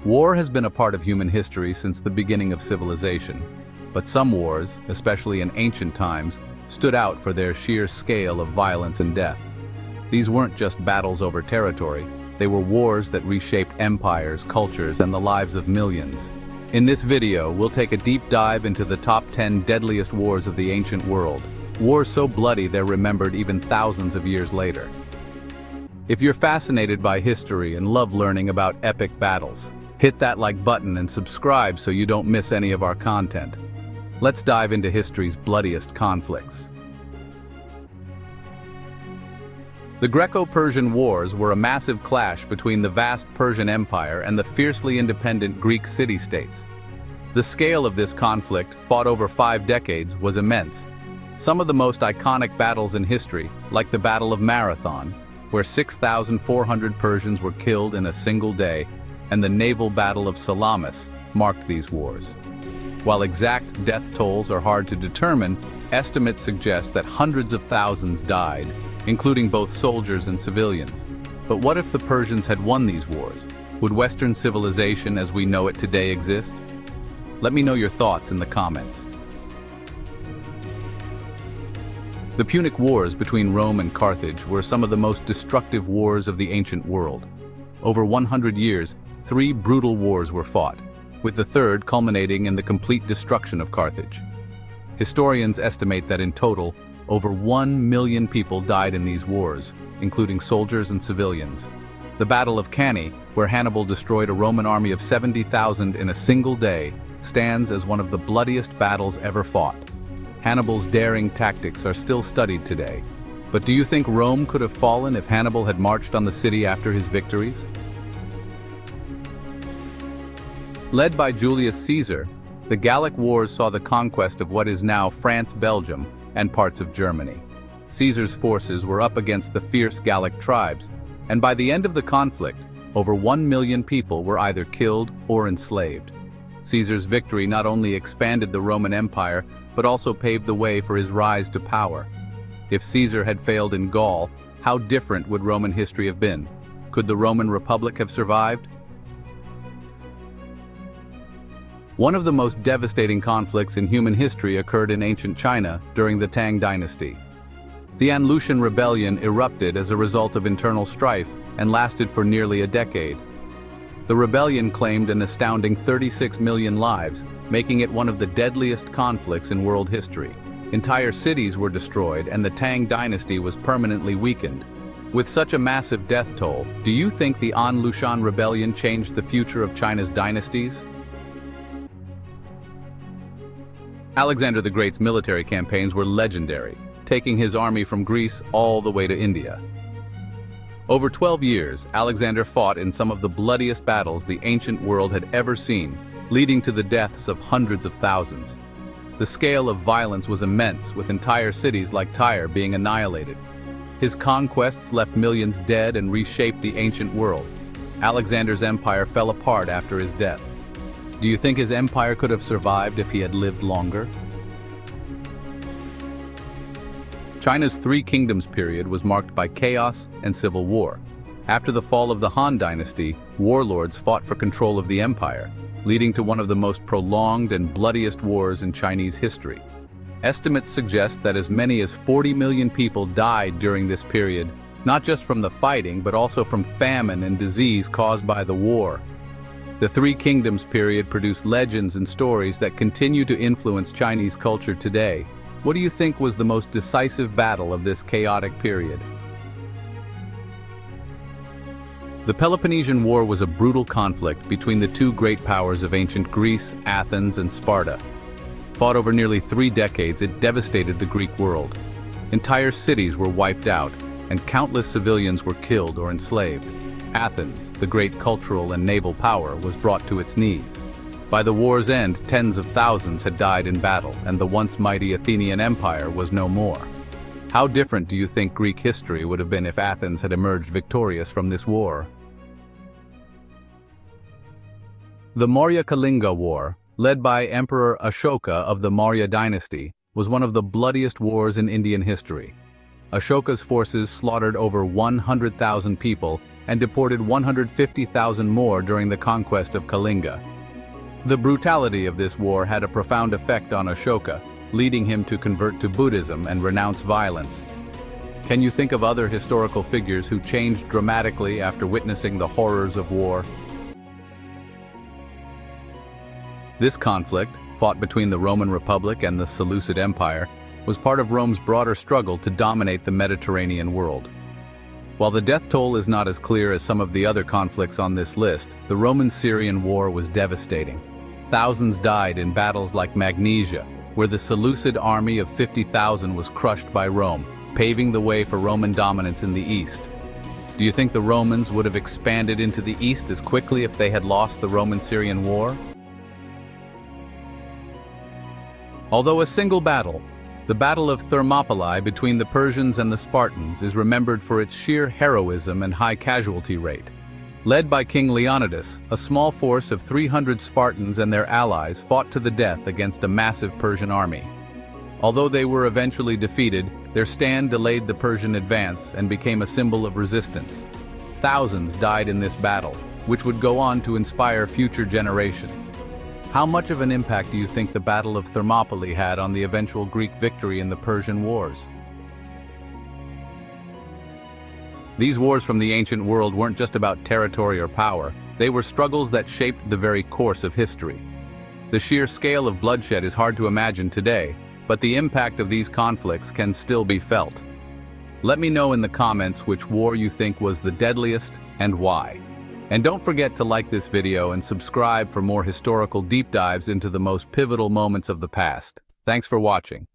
War has been a part of human history since the beginning of civilization, but some wars, especially in ancient times, stood out for their sheer scale of violence and death. These weren't just battles over territory, they were wars that reshaped empires, cultures, and the lives of millions. In this video, we'll take a deep dive into the top 10 deadliest wars of the ancient world. Wars so bloody they're remembered even thousands of years later. If you're fascinated by history and love learning about epic battles, hit that like button and subscribe so you don't miss any of our content. Let's dive into history's bloodiest conflicts. The Greco-Persian Wars were a massive clash between the vast Persian Empire and the fiercely independent Greek city-states. The scale of this conflict, fought over 5 decades, was immense. Some of the most iconic battles in history, like the Battle of Marathon, where 6,400 Persians were killed in a single day, and the naval Battle of Salamis, marked these wars. While exact death tolls are hard to determine, estimates suggest that hundreds of thousands died, including both soldiers and civilians. But what if the Persians had won these wars? Would Western civilization as we know it today exist? Let me know your thoughts in the comments. The Punic Wars between Rome and Carthage were some of the most destructive wars of the ancient world. Over 100 years, 3 brutal wars were fought, with the third culminating in the complete destruction of Carthage. Historians estimate that in total, over 1 million people died in these wars, including soldiers and civilians. The Battle of Cannae, where Hannibal destroyed a Roman army of 70,000 in a single day, stands as one of the bloodiest battles ever fought. Hannibal's daring tactics are still studied today. But do you think Rome could have fallen if Hannibal had marched on the city after his victories? Led by Julius Caesar, the Gallic Wars saw the conquest of what is now France, Belgium, and parts of Germany. Caesar's forces were up against the fierce Gallic tribes, and by the end of the conflict, over 1 million people were either killed or enslaved. Caesar's victory not only expanded the Roman Empire, but also paved the way for his rise to power. If Caesar had failed in Gaul, how different would Roman history have been? Could the Roman Republic have survived? One of the most devastating conflicts in human history occurred in ancient China during the Tang Dynasty. The An Lushan Rebellion erupted as a result of internal strife and lasted for nearly a decade. The rebellion claimed an astounding 36 million lives, making it one of the deadliest conflicts in world history. Entire cities were destroyed and the Tang Dynasty was permanently weakened. With such a massive death toll, do you think the An Lushan Rebellion changed the future of China's dynasties? Alexander the Great's military campaigns were legendary, taking his army from Greece all the way to India. Over 12 years, Alexander fought in some of the bloodiest battles the ancient world had ever seen, leading to the deaths of hundreds of thousands. The scale of violence was immense, with entire cities like Tyre being annihilated. His conquests left millions dead and reshaped the ancient world. Alexander's empire fell apart after his death. Do you think his empire could have survived if he had lived longer? China's Three Kingdoms period was marked by chaos and civil war. After the fall of the Han Dynasty, warlords fought for control of the empire, leading to one of the most prolonged and bloodiest wars in Chinese history. Estimates suggest that as many as 40 million people died during this period, not just from the fighting, but also from famine and disease caused by the war. The Three Kingdoms period produced legends and stories that continue to influence Chinese culture today. What do you think was the most decisive battle of this chaotic period? The Peloponnese War was a brutal conflict between the two great powers of ancient Greece, Athens, and Sparta. Fought over nearly 3 decades, it devastated the Greek world. Entire cities were wiped out, and countless civilians were killed or enslaved. Athens, the great cultural and naval power, was brought to its knees. By the war's end, tens of thousands had died in battle, and the once mighty Athenian Empire was no more. How different do you think Greek history would have been if Athens had emerged victorious from this war? The Moria Kalinga War, led by Emperor Ashoka of the Moria Dynasty, was one of the bloodiest wars in Indian history. Ashoka's forces slaughtered over 100,000 people and deported 150,000 more during the conquest of Kalinga. The brutality of this war had a profound effect on Ashoka, leading him to convert to Buddhism and renounce violence. Can you think of other historical figures who changed dramatically after witnessing the horrors of war? This conflict, fought between the Roman Republic and the Seleucid Empire, was part of Rome's broader struggle to dominate the Mediterranean world. While the death toll is not as clear as some of the other conflicts on this list, the Roman-Syrian War was devastating. Thousands died in battles like Magnesia, where the Seleucid army of 50,000 was crushed by Rome, paving the way for Roman dominance in the east. Do you think the Romans would have expanded into the east as quickly if they had lost the Roman-Syrian War? Although a single battle, the Battle of Thermopylae between the Persians and the Spartans is remembered for its sheer heroism and high casualty rate. Led by King Leonidas, a small force of 300 Spartans and their allies fought to the death against a massive Persian army. Although they were eventually defeated, their stand delayed the Persian advance and became a symbol of resistance. Thousands died in this battle, which would go on to inspire future generations. How much of an impact do you think the Battle of Thermopylae had on the eventual Greek victory in the Persian Wars? These wars from the ancient world weren't just about territory or power. They were struggles that shaped the very course of history. The sheer scale of bloodshed is hard to imagine today, but the impact of these conflicts can still be felt. Let me know in the comments which war you think was the deadliest and why. And don't forget to like this video and subscribe for more historical deep dives into the most pivotal moments of the past. Thanks for watching.